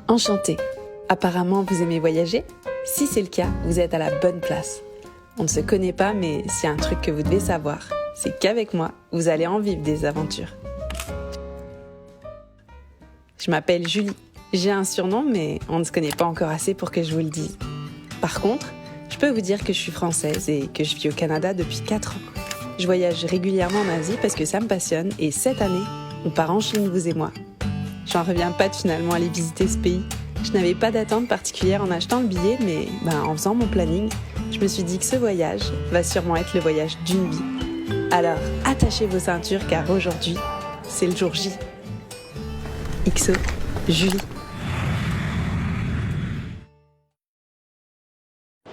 Enchantée. Apparemment, vous aimez voyager ? Si c'est le cas, vous êtes à la bonne place. On ne se connaît pas, mais s'il y a un truc que vous devez savoir, c'est qu'avec moi, vous allez en vivre des aventures. Je m'appelle Julie. J'ai un surnom, mais on ne se connaît pas encore assez pour que je vous le dise. Par contre, je peux vous dire que je suis française et que je vis au Canada depuis 4 ans. Je voyage régulièrement en Asie parce que ça me passionne et cette année, on part en Chine, vous et moi. J'en reviens pas de finalement aller visiter ce pays. Je n'avais pas d'attente particulière en achetant le billet, mais en faisant mon planning, je me suis dit que ce voyage va sûrement être le voyage d'une vie. Alors, attachez vos ceintures car aujourd'hui, c'est le jour J. XO, Julie.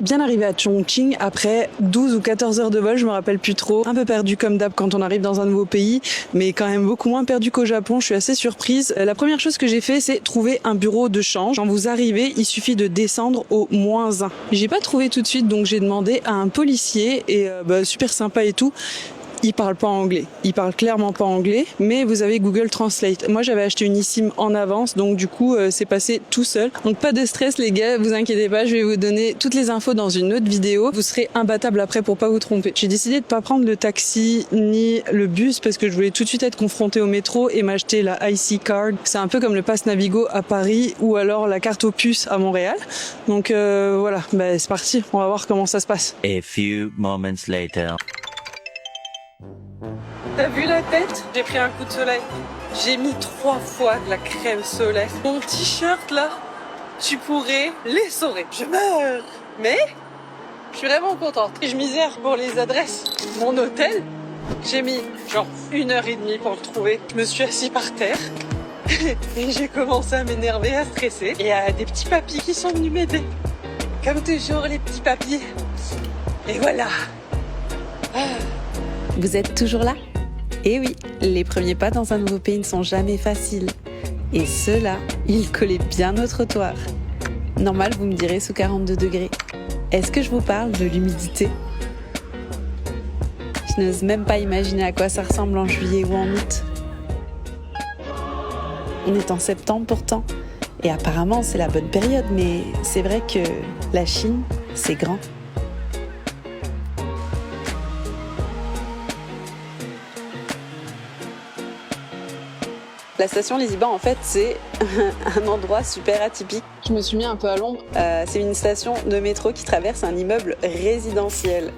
Bien arrivé à Chongqing après 12 ou 14 heures de vol, je me rappelle plus trop. Un peu perdu comme d'hab quand on arrive dans un nouveau pays, mais quand même beaucoup moins perdu qu'au Japon. Je suis assez surprise. La première chose que j'ai fait, c'est trouver un bureau de change. Quand vous arrivez, il suffit de descendre au -1. J'ai pas trouvé tout de suite, donc j'ai demandé à un policier et super sympa et tout. Il parle pas anglais. Il parle clairement pas anglais, mais vous avez Google Translate. Moi, j'avais acheté une eSIM en avance, donc du coup, c'est passé tout seul. Donc pas de stress, les gars, vous inquiétez pas, je vais vous donner toutes les infos dans une autre vidéo. Vous serez imbattable après pour pas vous tromper. J'ai décidé de pas prendre le taxi ni le bus parce que je voulais tout de suite être confrontée au métro et m'acheter la IC Card. C'est un peu comme le Pass Navigo à Paris ou alors la carte aux puces à Montréal. Donc voilà, c'est parti. On va voir comment ça se passe. A few moments later. T'as vu la tête? J'ai pris un coup de soleil. J'ai mis 3 fois de la crème solaire. Mon t-shirt là, tu pourrais l'essorer. Je meurs. Mais je suis vraiment contente. Je misère pour les adresses. Mon hôtel, j'ai mis genre 1h30 pour le trouver. Je me suis assis par terre et j'ai commencé à m'énerver, à stresser. Et il y a des petits papis qui sont venus m'aider. Comme toujours les petits papis. Et voilà. Vous êtes toujours là ? Eh oui, les premiers pas dans un nouveau pays ne sont jamais faciles. Et ceux-là, ils collaient bien au trottoir. Normal, vous me direz, sous 42 degrés. Est-ce que je vous parle de l'humidité ? Je n'ose même pas imaginer à quoi ça ressemble en juillet ou en août. On est en septembre pourtant. Et apparemment, c'est la bonne période, mais c'est vrai que la Chine, c'est grand. La station Les Ibans, en fait, c'est un endroit super atypique. Je me suis mis un peu à l'ombre. C'est une station de métro qui traverse un immeuble résidentiel.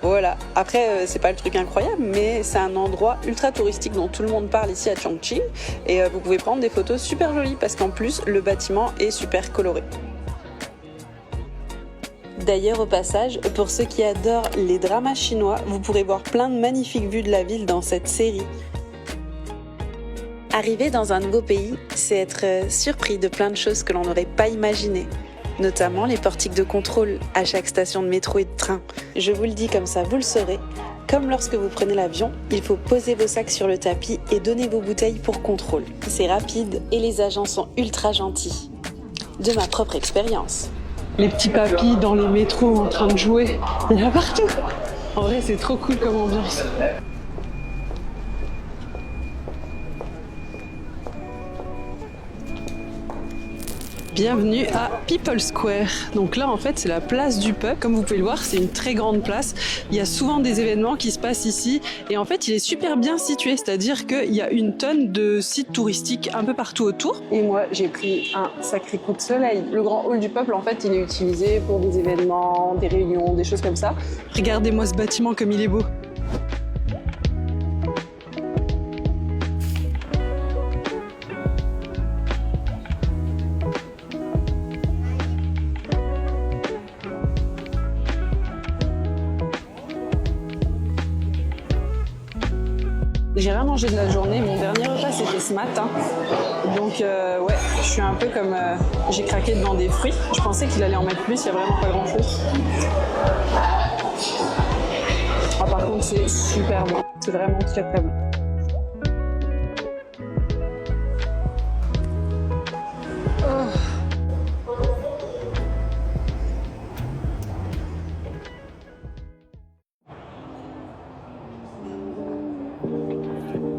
Voilà. Après, c'est pas le truc incroyable, mais c'est un endroit ultra touristique dont tout le monde parle ici à Chongqing. Et vous pouvez prendre des photos super jolies parce qu'en plus, le bâtiment est super coloré. D'ailleurs, au passage, pour ceux qui adorent les dramas chinois, vous pourrez voir plein de magnifiques vues de la ville dans cette série. Arriver dans un nouveau pays, c'est être surpris de plein de choses que l'on n'aurait pas imaginées, notamment les portiques de contrôle à chaque station de métro et de train. Je vous le dis comme ça, vous le saurez. Comme lorsque vous prenez l'avion, il faut poser vos sacs sur le tapis et donner vos bouteilles pour contrôle. C'est rapide et les agents sont ultra gentils. De ma propre expérience. Les petits papis dans les métros en train de jouer. Il y en a partout. En vrai, c'est trop cool comme ambiance. Bienvenue à People Square. Donc là, en fait, c'est la place du peuple. Comme vous pouvez le voir, c'est une très grande place. Il y a souvent des événements qui se passent ici. Et en fait, il est super bien situé. C'est-à-dire qu'il y a une tonne de sites touristiques un peu partout autour. Et moi, j'ai pris un sacré coup de soleil. Le grand hall du peuple, en fait, il est utilisé pour des événements, des réunions, des choses comme ça. Regardez-moi ce bâtiment comme il est beau. J'ai rien mangé de la journée, mon dernier repas c'était ce matin. Donc ouais, je suis un peu comme... j'ai craqué devant des fruits. Je pensais qu'il allait en mettre plus, il n'y a vraiment pas grand chose. Ah, par contre c'est super bon, c'est vraiment très très bon.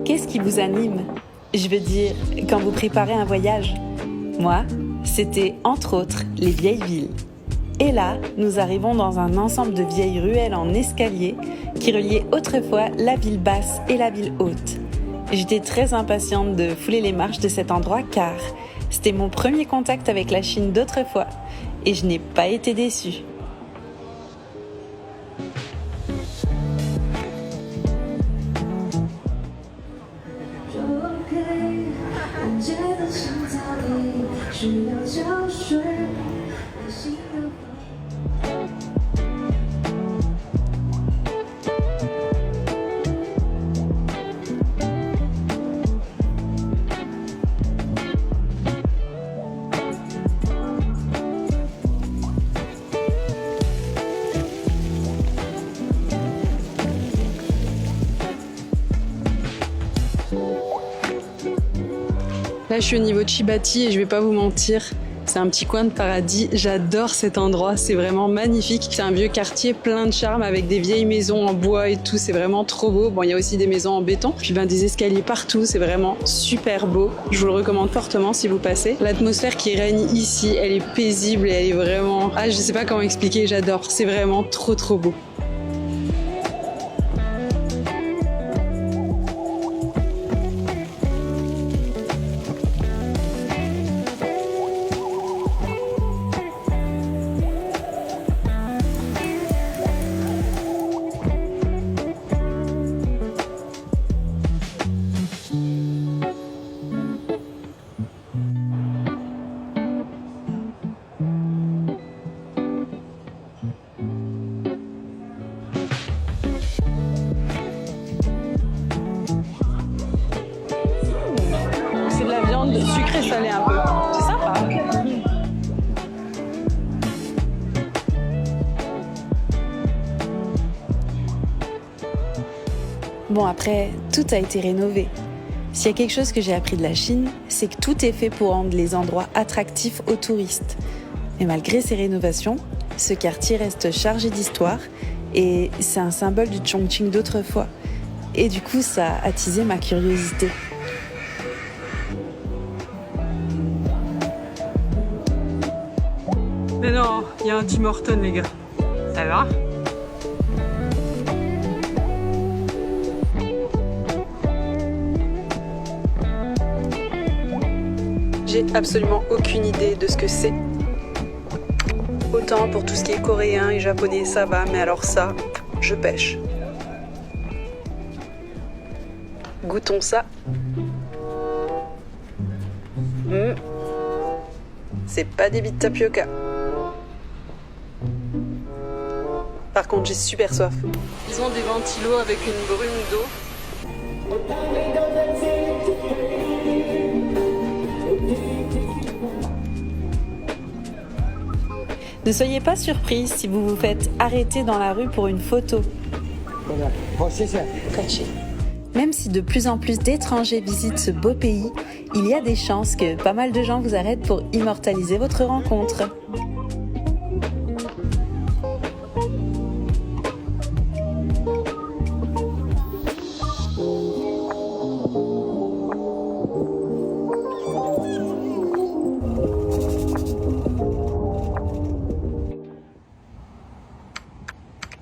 Qu'est-ce qui vous anime ? Je veux dire, quand vous préparez un voyage, Moi, c'était entre autres les vieilles villes. Et là, nous arrivons dans un ensemble de vieilles ruelles en escalier qui reliaient autrefois la ville basse et la ville haute. J'étais très impatiente de fouler les marches de cet endroit car c'était mon premier contact avec la Chine d'autrefois et je n'ai pas été déçue. Là, je suis au niveau de Chibati et je vais pas vous mentir, c'est un petit coin de paradis. J'adore cet endroit, c'est vraiment magnifique. C'est un vieux quartier plein de charme avec des vieilles maisons en bois et tout, c'est vraiment trop beau. Bon, il y a aussi des maisons en béton, puis des escaliers partout, c'est vraiment super beau. Je vous le recommande fortement si vous passez. L'atmosphère qui règne ici, elle est paisible et elle est vraiment... je sais pas comment expliquer, j'adore, c'est vraiment trop beau. Sucré salé un peu, c'est sympa. Bon, après, tout a été rénové. S'il y a quelque chose que j'ai appris de la Chine, c'est que tout est fait pour rendre les endroits attractifs aux touristes. Mais malgré ces rénovations, ce quartier reste chargé d'histoire et c'est un symbole du Chongqing d'autrefois. Et du coup, ça a attisé ma curiosité. Mais non, il y a un Tim Hortons, les gars. Ça va ? J'ai absolument aucune idée de ce que c'est. Autant pour tout ce qui est coréen et japonais, ça va, mais alors ça, je pêche. Goûtons ça. C'est pas des billes de tapioca. Par contre, j'ai super soif. Ils ont des ventilos avec une brume d'eau. Ne soyez pas surprise si vous vous faites arrêter dans la rue pour une photo. Même si de plus en plus d'étrangers visitent ce beau pays, il y a des chances que pas mal de gens vous arrêtent pour immortaliser votre rencontre.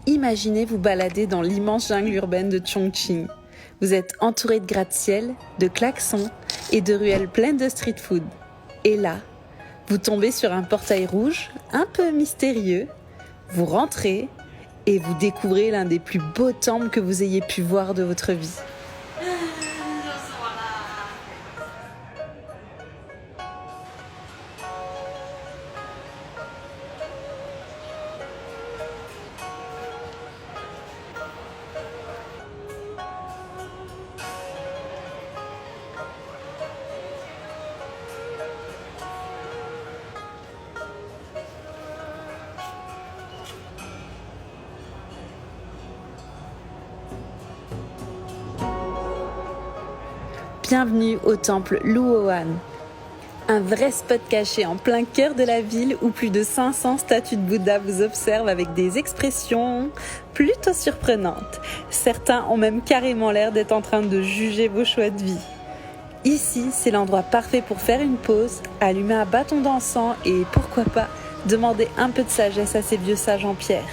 Imaginez vous balader dans l'immense jungle urbaine de Chongqing. Vous êtes entouré de gratte-ciel, de klaxons et de ruelles pleines de street food. Et là, vous tombez sur un portail rouge un peu mystérieux, vous rentrez et vous découvrez l'un des plus beaux temples que vous ayez pu voir de votre vie. Bienvenue au temple Luohan, un vrai spot caché en plein cœur de la ville où plus de 500 statues de Bouddha vous observent avec des expressions plutôt surprenantes. Certains ont même carrément l'air d'être en train de juger vos choix de vie. Ici, c'est l'endroit parfait pour faire une pause, allumer un bâton d'encens et pourquoi pas demander un peu de sagesse à ces vieux sages en pierre.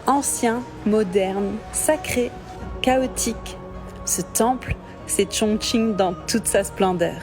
Ancien, moderne, sacré, chaotique, ce temple, c'est Chongqing dans toute sa splendeur.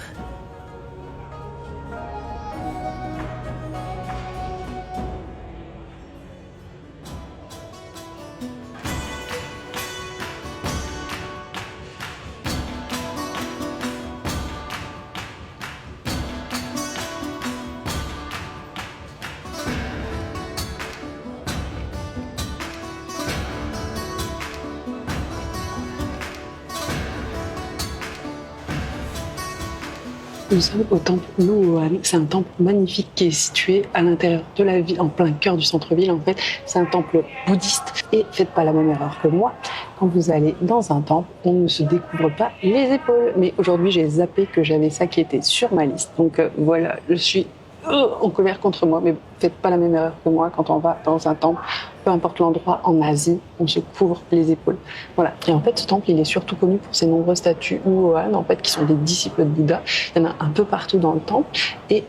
Nous sommes au temple Luohan. C'est un temple magnifique qui est situé à l'intérieur de la ville, en plein cœur du centre-ville. En fait, c'est un temple bouddhiste. Et faites pas la même erreur que moi. Quand vous allez dans un temple, on ne se découvre pas les épaules. Mais aujourd'hui, j'ai zappé que j'avais ça qui était sur ma liste. Donc voilà, je suis en colère contre moi. Mais faites pas la même erreur que moi. Quand on va dans un temple, peu importe l'endroit, en Asie, on se couvre les épaules. Voilà. Et en fait, ce temple, il est surtout connu pour ses nombreuses statues Luohan, en fait, qui sont des disciples de Bouddha. Il y en a un peu partout dans le temple. Et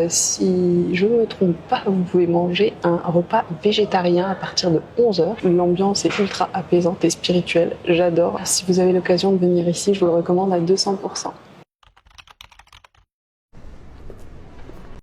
si je ne me trompe pas, vous pouvez manger un repas végétarien à partir de 11h. L'ambiance est ultra apaisante et spirituelle. J'adore. Si vous avez l'occasion de venir ici, je vous le recommande à 200%.